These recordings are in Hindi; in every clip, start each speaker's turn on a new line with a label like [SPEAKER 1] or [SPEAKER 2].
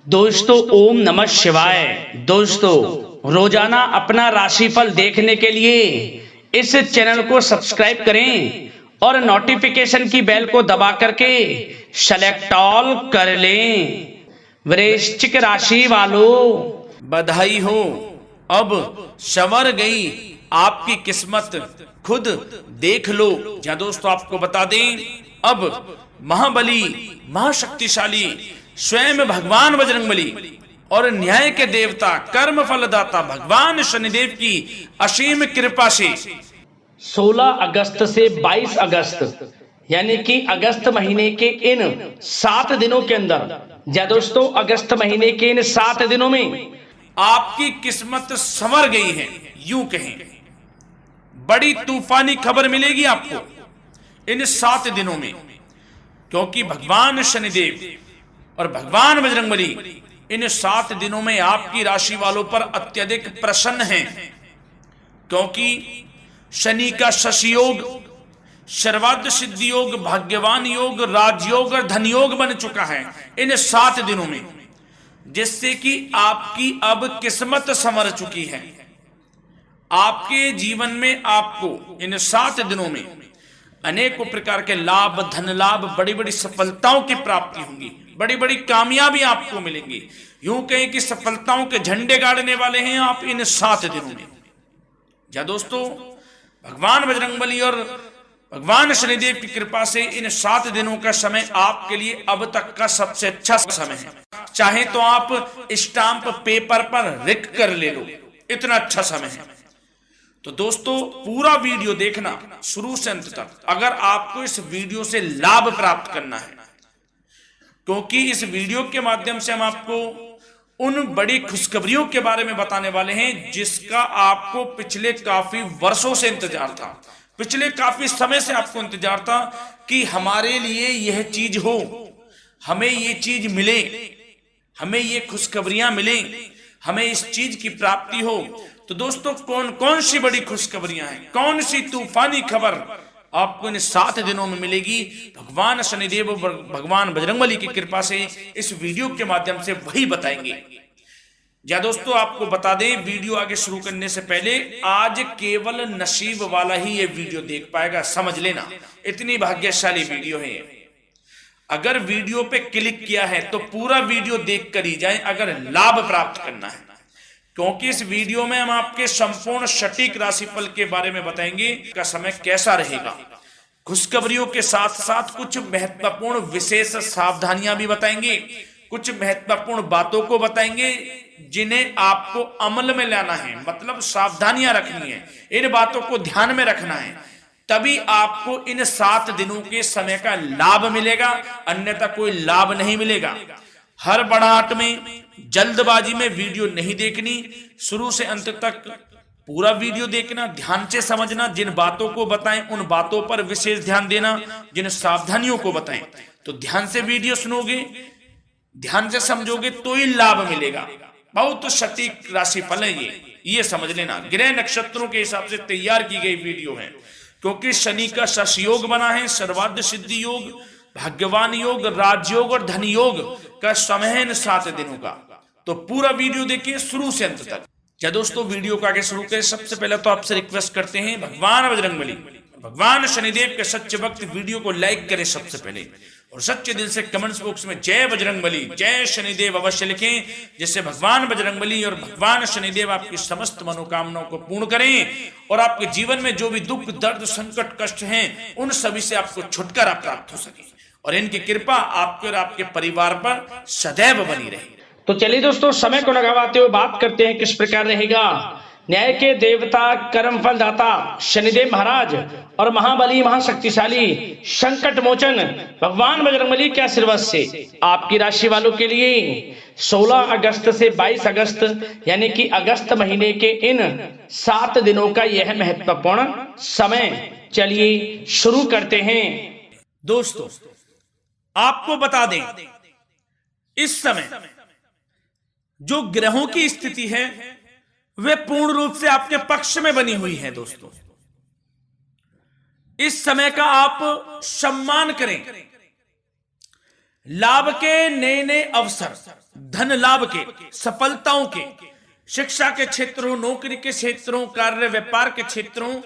[SPEAKER 1] दोस्तों ओम नमः शिवाय। दोस्तों रोजाना अपना राशिफल देखने के लिए इस चैनल को सब्सक्राइब करें और नोटिफिकेशन की बेल को दबा करके सेलेक्ट ऑल कर लें। वृश्चिक राशि वालों,
[SPEAKER 2] बधाई हो, अब संवर गई आपकी किस्मत, खुद देख लो। या दोस्तों आपको बता दें, अब महाबली महाशक्तिशाली स्वयं भगवान बजरंगबली और न्याय के देवता कर्म फलदाता भगवान शनिदेव की असीम कृपा से
[SPEAKER 1] 16 अगस्त से 22 अगस्त यानी कि अगस्त महीने के इन 7 दिनों के अंदर, या दोस्तों अगस्त महीने के इन 7 दिनों में
[SPEAKER 2] आपकी किस्मत संवर गई है। यूं कहें, बड़ी तूफानी खबर मिलेगी आपको इन 7 दिनों में, क्योंकि भगवान शनिदेव और भगवान बजरंगबली इन 7 दिनों में आपकी राशि वालों पर अत्यधिक प्रसन्न हैं, क्योंकि शनि का शशि योग, सर्वार्थ सिद्धि योग, भाग्यवान योग, राजयोग और धन योग बन चुका है इन 7 दिनों में, जिससे कि आपकी अब किस्मत संवर चुकी है। आपके जीवन में आपको इन 7 दिनों में अनेकों प्रकार के लाभ, धन लाभ, बड़ी बड़ी सफलताओं की प्राप्ति होंगी, बड़ी बड़ी कामयाबी आपको मिलेंगी। यूं कहें कि सफलताओं के झंडे गाड़ने वाले हैं आप इन 7 दिनों में। या दोस्तों भगवान बजरंगबली और भगवान शनिदेव की कृपा से इन 7 दिनों का समय आपके लिए अब तक का सबसे अच्छा समय है। चाहे तो आप स्टाम्प पेपर पर लिख कर ले लो, इतना अच्छा समय है। तो दोस्तों पूरा वीडियो देखना शुरू से अंत तक, अगर आपको इस वीडियो से लाभ प्राप्त करना है, क्योंकि इस वीडियो के माध्यम से हम आपको उन बड़ी खुशखबरियों के बारे में बताने वाले हैं जिसका आपको पिछले काफी वर्षों से इंतजार था, पिछले काफी समय से आपको इंतजार था कि हमारे लिए यह चीज हो, हमें ये चीज मिले, हमें ये खुशखबरियां मिले, हमें इस चीज की प्राप्ति हो। तो दोस्तों कौन कौन सी बड़ी खुशखबरियां हैं, कौन सी तूफानी खबर आपको इन 7 दिनों में मिलेगी, भगवान शनिदेव और भगवान बजरंगबली की कृपा से इस वीडियो के माध्यम से वही बताएंगे। या दोस्तों आपको बता दें, वीडियो आगे शुरू करने से पहले आज केवल नसीब वाला ही ये वीडियो देख पाएगा, समझ लेना, इतनी भाग्यशाली वीडियो है। अगर वीडियो पे क्लिक किया है तो पूरा वीडियो देख कर ही जाए अगर लाभ प्राप्त करना है, क्योंकि इस वीडियो में हम आपके संपूर्ण सटीक राशिफल के बारे में बताएंगे का समय कैसा रहेगा। खुशखबरियों के साथ साथ कुछ महत्वपूर्ण विशेष सावधानियां भी बताएंगे, कुछ महत्वपूर्ण बातों को बताएंगे जिन्हें आपको अमल में लाना है, मतलब सावधानियां रखनी है, इन बातों को ध्यान में रखना है, तभी आपको इन 7 दिनों के समय का लाभ मिलेगा, अन्यथा कोई लाभ नहीं मिलेगा। हर बड़ाहट में, जल्दबाजी में वीडियो नहीं देखनी, शुरू से अंत तक पूरा वीडियो देखना, ध्यान से समझना, जिन बातों को बताएं उन बातों पर विशेष ध्यान देना, जिन सावधानियों को बताएं तो ध्यान से वीडियो सुनोगे, ध्यान से समझोगे तो ही लाभ मिलेगा। बहुत सटीक राशिफल है ये समझ लेना, ग्रह नक्षत्रों के हिसाब से तैयार की गई वीडियो है, क्योंकि शनि का शश योग बना है, सर्वार्थ सिद्धि योग, भाग्यवान योग, राजयोग और धन योग का समय है इन 7 दिनों का। तो पूरा वीडियो देखिए शुरू से अंत तक। क्या दोस्तों वीडियो को आगे शुरू करें, सबसे पहले तो आपसे रिक्वेस्ट करते हैं, भगवान बजरंगबली भगवान शनिदेव के सच्चे भक्त वीडियो को लाइक करें सबसे पहले, और सच्चे दिल से कमेंट्स बॉक्स में जय बजरंगबली जय शनिदेव अवश्य लिखें, जिससे भगवान बजरंगबली और भगवान शनिदेव आपकी समस्त मनोकामनाओं को पूर्ण करें और आपके जीवन में जो भी दुख, दर्द, संकट, कष्ट हैं उन सभी से आपको छुटकारा प्राप्त हो सके और इनकी कृपा आपके और आपके परिवार पर सदैव बनी रहे।
[SPEAKER 1] तो चलिए दोस्तों समय को लगाते हुए बात करते हैं किस प्रकार रहेगा न्याय के देवता कर्म फलदाता शनिदेव महाराज और महाबली महाशक्तिशाली संकट मोचन भगवान बजरंगबली के आशीर्वाद से आपकी राशि वालों के लिए 16 अगस्त से 22 अगस्त यानी कि अगस्त महीने के इन 7 दिनों का यह महत्वपूर्ण समय। चलिए शुरू करते हैं।
[SPEAKER 2] दोस्तों आपको बता दें, इस समय जो ग्रहों की स्थिति है वे पूर्ण रूप से आपके पक्ष में बनी हुई है। दोस्तों इस समय का आप सम्मान करें, लाभ के नए नए अवसर, धन लाभ के, सफलताओं के, शिक्षा के क्षेत्रों, नौकरी के क्षेत्रों, कार्य व्यापार के क्षेत्रों,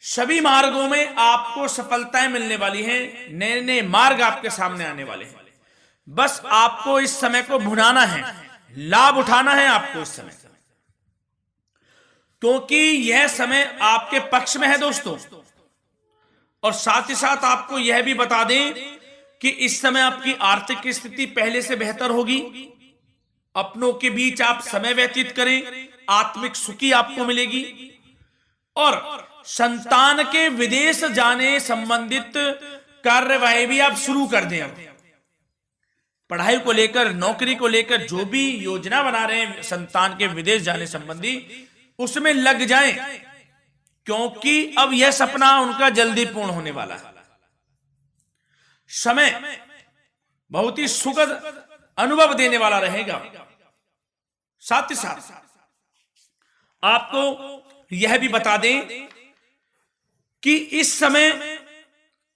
[SPEAKER 2] सभी मार्गों में आपको सफलताएं मिलने वाली हैं। नए नए मार्ग आपके सामने आने वाले हैं। बस आपको इस समय को भुनाना है, लाभ उठाना है आपको इस समय, क्योंकि यह समय आपके पक्ष में है दोस्तों। और साथ ही साथ आपको यह भी बता दें कि इस समय आपकी आर्थिक स्थिति पहले से बेहतर होगी। अपनों के बीच आप समय व्यतीत करें, आत्मिक सुखी आपको मिलेगी। और संतान के विदेश जाने संबंधित कार्यवाही भी आप शुरू कर दें। अब पढ़ाई को लेकर, नौकरी को लेकर जो भी योजना बना रहे हैं संतान के विदेश जाने संबंधी, उसमें लग जाएं, क्योंकि अब यह सपना उनका जल्दी पूर्ण होने वाला है। समय बहुत ही सुखद अनुभव देने वाला रहेगा। साथ ही साथ आपको यह भी बता दें कि इस समय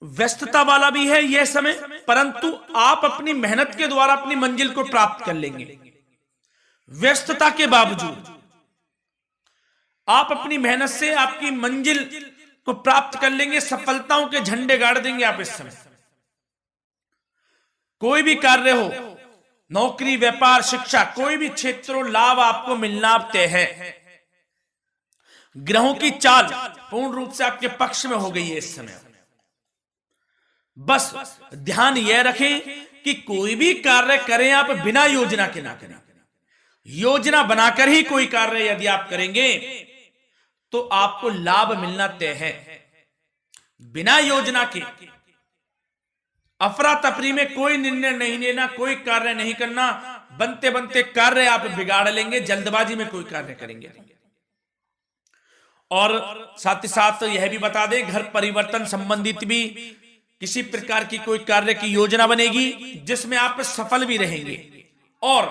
[SPEAKER 2] व्यस्तता वाला भी है यह समय, परंतु आप अपनी मेहनत के द्वारा अपनी मंजिल को प्राप्त कर लेंगे। व्यस्तता के बावजूद आप अपनी मेहनत से आपकी मंजिल को प्राप्त कर लेंगे। सफलताओं के झंडे गाड़ देंगे आप इस समय। कोई भी कार्य हो, नौकरी, व्यापार, शिक्षा, कोई भी क्षेत्रों, लाभ आपको मिलना तय है। ग्रहों की चाल पूर्ण रूप से आपके पक्ष में हो गई है इस समय। बस ध्यान यह रखें कि कोई भी कार्य करें आप बिना योजना के ना करें। योजना बनाकर ही कोई कार्य यदि आप करेंगे तो आपको लाभ मिलना तय है। बिना योजना के अफरा तफरी में कोई निर्णय नहीं लेना, कोई कार्य नहीं करना। बनते बनते कार्य आप बिगाड़ लेंगे, जल्दबाजी में कोई कार्य करेंगे। और साथ ही साथ यह भी बता दें, घर परिवर्तन संबंधित भी किसी प्रकार की कोई कार्य की योजना बनेगी जिसमें आप सफल भी रहेंगे। और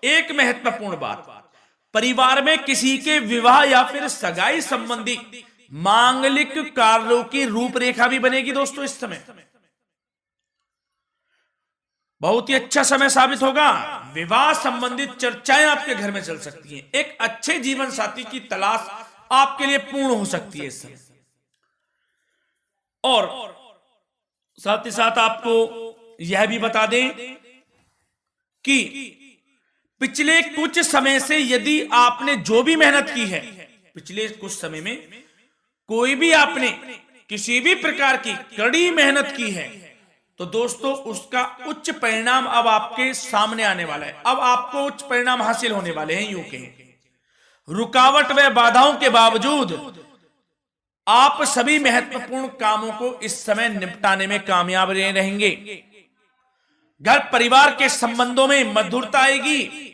[SPEAKER 2] एक महत्वपूर्ण बात, परिवार में किसी के विवाह या फिर सगाई संबंधी मांगलिक कार्यों की रूपरेखा भी बनेगी दोस्तों इस समय। बहुत ही अच्छा समय साबित होगा। विवाह संबंधित चर्चाएं आपके घर में चल सकती हैं। एक अच्छे जीवन साथी की तलाश आपके लिए पूर्ण हो सकती है इस समय। और साथ ही साथ आपको यह भी बता दें कि पिछले कुछ समय से यदि आपने जो भी मेहनत की है, पिछले कुछ समय में कोई भी आपने किसी भी प्रकार की कड़ी मेहनत की है, तो दोस्तों उसका उच्च परिणाम अब आपके सामने आने वाला है। अब आपको उच्च परिणाम हासिल होने वाले हैं। यूं कहें, रुकावट व बाधाओं के बावजूद आप सभी महत्वपूर्ण कामों को इस समय निपटाने में कामयाब रहेंगे। घर परिवार के संबंधों में मधुरता आएगी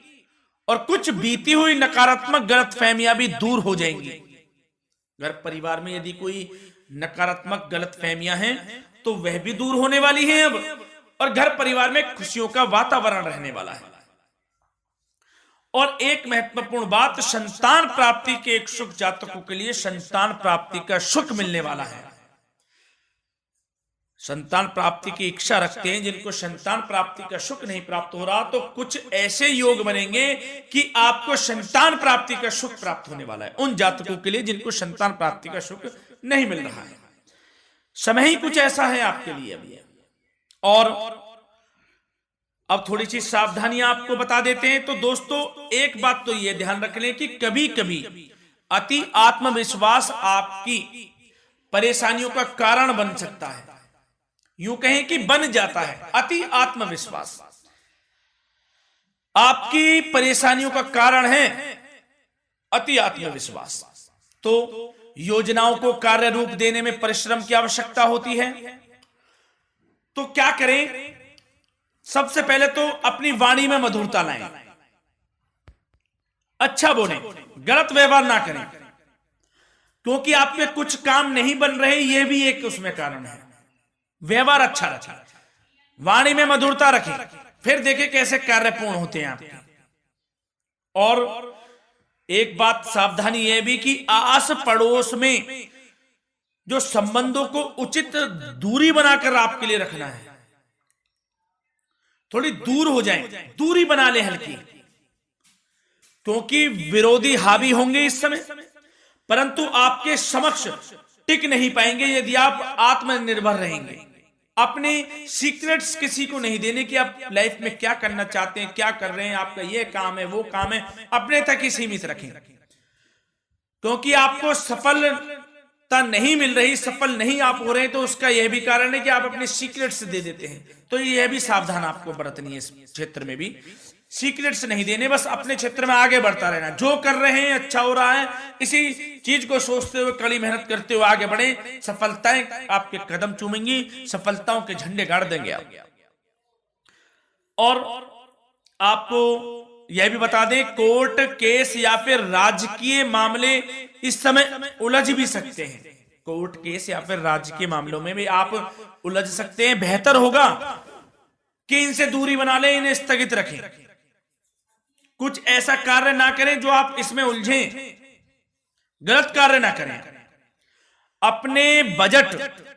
[SPEAKER 2] और कुछ बीती हुई नकारात्मक गलतफहमियां भी दूर हो जाएंगी। घर परिवार में यदि कोई नकारात्मक गलतफहमियां हैं तो वह भी दूर होने वाली हैं अब, और घर परिवार में खुशियों का वातावरण रहने वाला है। और एक महत्वपूर्ण बात, संतान प्राप्ति के इच्छुक जातकों के लिए संतान प्राप्ति का सुख मिलने वाला है। संतान प्राप्ति की इच्छा रखते हैं जिनको संतान प्राप्ति का सुख नहीं प्राप्त हो रहा, तो कुछ ऐसे योग बनेंगे कि आपको संतान प्राप्ति का सुख प्राप्त होने वाला है। उन जातकों के लिए जिनको संतान प्राप्ति का सुख नहीं मिल रहा है, समय ही कुछ ऐसा है आपके लिए अभी। और अब थोड़ी सी सावधानियां आपको बता देते हैं। तो दोस्तों एक बात तो यह ध्यान रख लें कि कभी कभी अति आत्मविश्वास आपकी परेशानियों का कारण बन सकता है। यूं कहें कि बन जाता है। अति आत्मविश्वास आपकी परेशानियों का कारण है। अति आत्मविश्वास तो योजनाओं को कार्य रूप देने में परिश्रम की आवश्यकता होती है। तो क्या करें? सबसे पहले तो अपनी वाणी में मधुरता लाएं, अच्छा बोलें, गलत व्यवहार ना करें, क्योंकि आपके कुछ काम नहीं बन रहे, यह भी एक उसमें कारण है। व्यवहार अच्छा रखें, वाणी में मधुरता रखें, फिर देखें कैसे कार्य पूर्ण होते हैं आपके। और एक बात सावधानी यह भी कि आस पड़ोस में जो संबंधों को उचित दूरी बनाकर आपके लिए रखना है। थोड़ी दूर हो जाएं, दूरी बना ले हल्की, क्योंकि विरोधी हावी होंगे इस समय, परंतु आपके समक्ष टिक नहीं पाएंगे यदि आप आत्मनिर्भर रहेंगे। अपने सीक्रेट्स किसी को नहीं देने कि आप लाइफ में क्या करना चाहते हैं, क्या कर रहे हैं, आपका ये काम है, वो काम है, अपने तक ही सीमित रखें, क्योंकि आपको सफलता नहीं मिल रही, सफल नहीं आप हो रहे, तो उसका यह भी कारण है कि आप अपने सीक्रेट्स दे देते हैं। तो यह भी सावधान आपको बरतनी है, इस क्षेत्र में भी सीक्रेट्स नहीं देने, बस अपने क्षेत्र में आगे बढ़ता रहना, जो कर रहे हैं अच्छा हो रहा है, इसी चीज को सोचते हुए कड़ी मेहनत करते हुए आगे बढ़े, सफलताएं आपके कदम चूमेंगी, सफलताओं के झंडे गाड़ देंगे आप। और आपको यह भी बता दें, कोर्ट केस या फिर राजकीय मामले इस समय उलझ भी सकते हैं, कोर्ट केस या फिर राजकीय मामलों में भी आप उलझ सकते हैं। बेहतर होगा कि इनसे दूरी बना लें, इन्हें स्थगित रखें, कुछ ऐसा कार्य ना करें जो आप इसमें उलझें, गलत कार्य ना करें। अपने बजट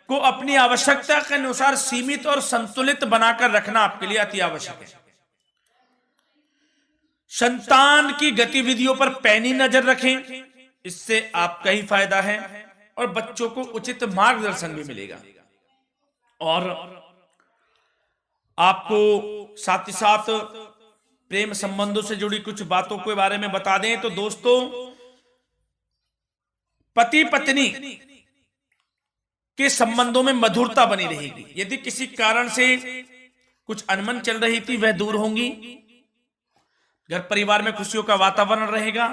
[SPEAKER 2] को अपनी आवश्यकता के अनुसार सीमित और संतुलित बनाकर रखना आपके लिए अति आवश्यक है। संतान की गतिविधियों पर पैनी नजर रखें, इससे आपका ही फायदा है और बच्चों को उचित मार्गदर्शन भी मिलेगा। और आपको साथ ही साथ प्रेम संबंधों से जुड़ी कुछ बातों के बारे में बता दें तो दोस्तों, पति पत्नी के संबंधों में मधुरता बनी रहेगी। यदि किसी कारण से कुछ अनबन चल रही थी वह दूर होंगी, घर परिवार में खुशियों का वातावरण रहेगा,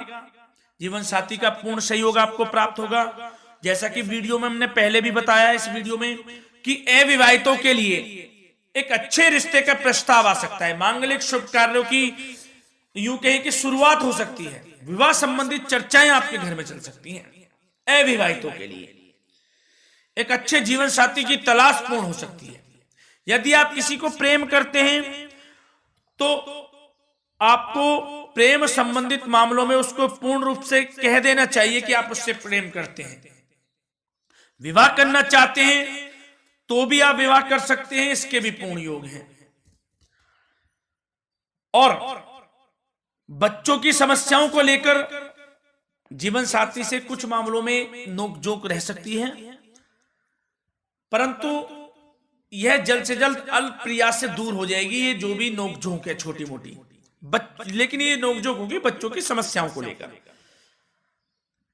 [SPEAKER 2] जीवन साथी का पूर्ण सहयोग आपको प्राप्त होगा। जैसा कि वीडियो में हमने पहले भी बताया इस वीडियो में कि अविवाहितों के लिए एक अच्छे रिश्ते का प्रस्ताव आ सकता है, मांगलिक शुभ कार्यों की यूं कहें कि शुरुआत हो सकती है, विवाह संबंधित चर्चाएं आपके घर में चल सकती हैं। अविवाहितों के लिए एक अच्छे जीवन साथी की तलाश पूर्ण हो सकती है। यदि आप किसी को प्रेम करते हैं तो आपको प्रेम संबंधित मामलों में उसको पूर्ण रूप से कह देना चाहिए कि आप उससे प्रेम करते हैं। विवाह करना चाहते हैं तो भी आप विवाह कर सकते हैं, इसके भी पूर्ण योग हैं। और बच्चों की समस्याओं को लेकर जीवन साथी से कुछ मामलों में नोकझोंक रह सकती है, परंतु यह जल्द से जल्द अल्प प्रयास से दूर हो जाएगी। ये जो भी नोकझोंक है छोटी मोटी, लेकिन ये नोकझोंक होगी बच्चों की समस्याओं को लेकर,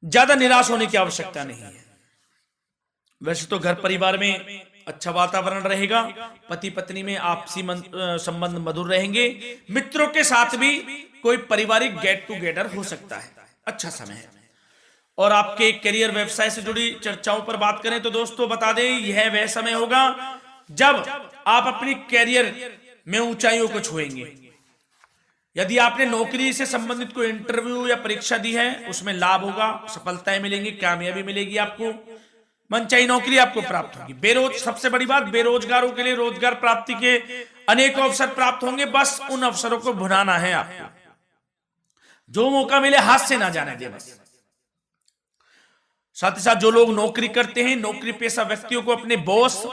[SPEAKER 2] ज्यादा निराश होने की आवश्यकता नहीं है। वैसे तो घर परिवार में अच्छा वातावरण रहेगा, पति पत्नी में आपसी संबंध मधुर रहेंगे, मित्रों के साथ भी कोई पारिवारिक गेट टुगेदर हो सकता है, अच्छा समय है। और आपके करियर व्यवसाय से जुड़ी चर्चाओं पर बात करें तो दोस्तों बता दें, यह वह समय होगा जब आप अपनी करियर में ऊंचाइयों को छुएंगे। यदि आपने नौकरी से संबंधित कोई इंटरव्यू या परीक्षा दी है, उसमें लाभ होगा, सफलताएं मिलेंगी, कामयाबी मिलेगी, आपको मनचाही नौकरी आपको प्राप्त होगी। सबसे बड़ी बात, बेरोजगारों के लिए रोजगार प्राप्ति के अनेक अवसर प्राप्त होंगे, बस उन अवसरों को भुनाना है आपको। जो मौका मिले हाथ से ना जाने दे बस। साथ ही साथ जो लोग नौकरी करते हैं, नौकरी पेशा व्यक्तियों को अपने बॉस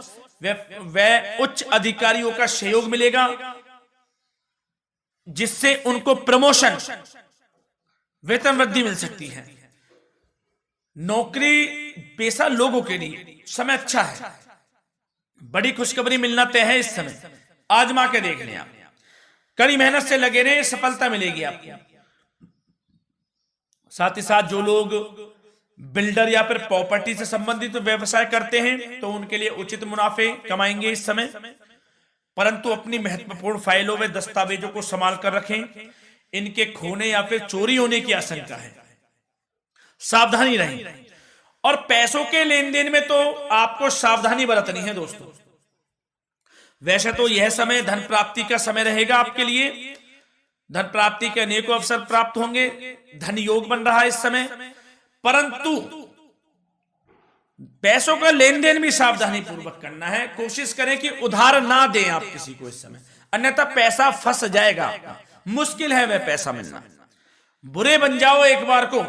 [SPEAKER 2] व उच्च अधिकारियों का सहयोग मिलेगा, जिससे उनको प्रमोशन, वेतन वृद्धि मिल सकती है। नौकरी पेशा लोगों के लिए समय अच्छा है, बड़ी खुशखबरी मिलना तय है इस समय, आजमा के देख लें आप, कड़ी मेहनत से लगे रहे, सफलता मिलेगी आपको। साथ ही साथ जो लोग बिल्डर या फिर प्रॉपर्टी से संबंधित व्यवसाय करते हैं तो उनके लिए उचित मुनाफे कमाएंगे इस समय, परंतु अपनी महत्वपूर्ण फाइलों व दस्तावेजों को संभाल कर रखें, इनके खोने या फिर चोरी होने की आशंका है, सावधानी रहें। और पैसों के लेन देन में तो आपको सावधानी बरतनी है दोस्तों। वैसे तो यह समय धन प्राप्ति का समय रहेगा आपके लिए, धन प्राप्ति के अनेकों अवसर प्राप्त होंगे, धन योग बन रहा है इस समय, परंतु पैसों का लेन देन भी सावधानी पूर्वक करना है। कोशिश करें कि उधार ना दें आप किसी को इस समय, अन्यथा पैसा फंस जाएगा, मुश्किल है वह पैसा मिलना। बुरे बन जाओ एक बार को,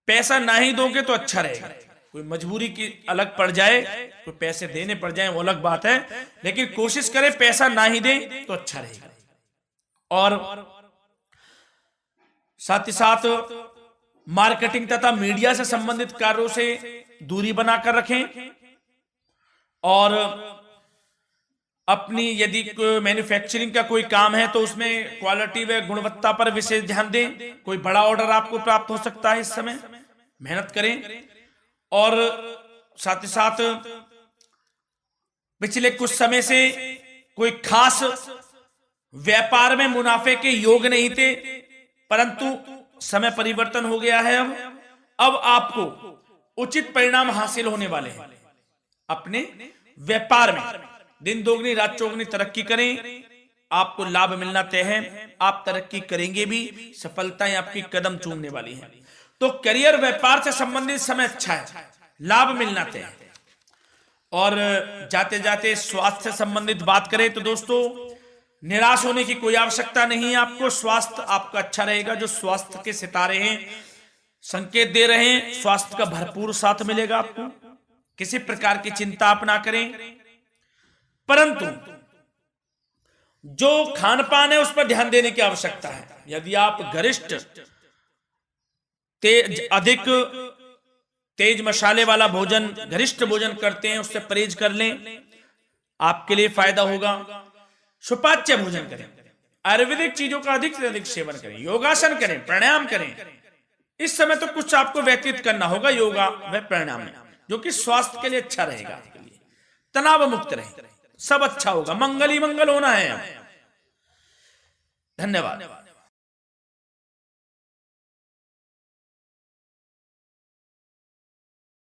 [SPEAKER 2] पैसा ना ही दोगे तो अच्छा रहेगा। कोई मजबूरी की अलग पड़ जाए, कोई पैसे देने पड़ जाए वो अलग बात है, लेकिन कोशिश करें पैसा ना ही दे तो अच्छा रहेगा। और साथ ही साथ मार्केटिंग तथा मीडिया से संबंधित कार्यों से दूरी बनाकर रखें और अपनी यदि मैन्युफैक्चरिंग का कोई काम है तो उसमें क्वालिटी व गुणवत्ता पर विशेष ध्यान दें। कोई बड़ा ऑर्डर आपको प्राप्त हो सकता है, इस समय मेहनत करें। और साथ ही साथ पिछले कुछ समय से कोई खास व्यापार में मुनाफे के योग नहीं थे, परंतु समय परिवर्तन हो गया है। अब आपको उचित परिणाम हासिल होने वाले हैं। अपने व्यापार में दिन दोगुनी रात चौगुनी तरक्की करें, आपको लाभ मिलना तय है। आप तरक्की करेंगे भी, सफलताएं आपकी कदम चूमने वाली हैं। तो करियर व्यापार से संबंधित समय अच्छा है, लाभ मिलना तय है। और जाते जाते स्वास्थ्य से संबंधित बात करें तो दोस्तों निराश होने की कोई आवश्यकता नहीं है। आपको स्वास्थ्य आपका अच्छा रहेगा। जो स्वास्थ्य के सितारे हैं संकेत दे रहे हैं, स्वास्थ्य का भरपूर साथ मिलेगा आपको। किसी प्रकार की चिंता आप ना करें, परंतु जो खान पान है उस पर ध्यान देने की आवश्यकता है। यदि आप गरिष्ठ अधिक तेज मसाले वाला भोजन, गरिष्ठ भोजन करते हैं, उससे परहेज कर लें, आपके लिए फायदा होगा। सुपाच्य भोजन करें, आयुर्वेदिक चीजों का अधिक से अधिक सेवन करें, योगासन करें, प्राणायाम करें। इस समय तो कुछ आपको व्यतीत करना होगा योगा व प्राणायाम में, जो कि स्वास्थ्य के लिए अच्छा रहेगा, आपके लिए तनाव मुक्त रहे, सब अच्छा होगा। मंगल ही मंगल होना है। धन्यवाद।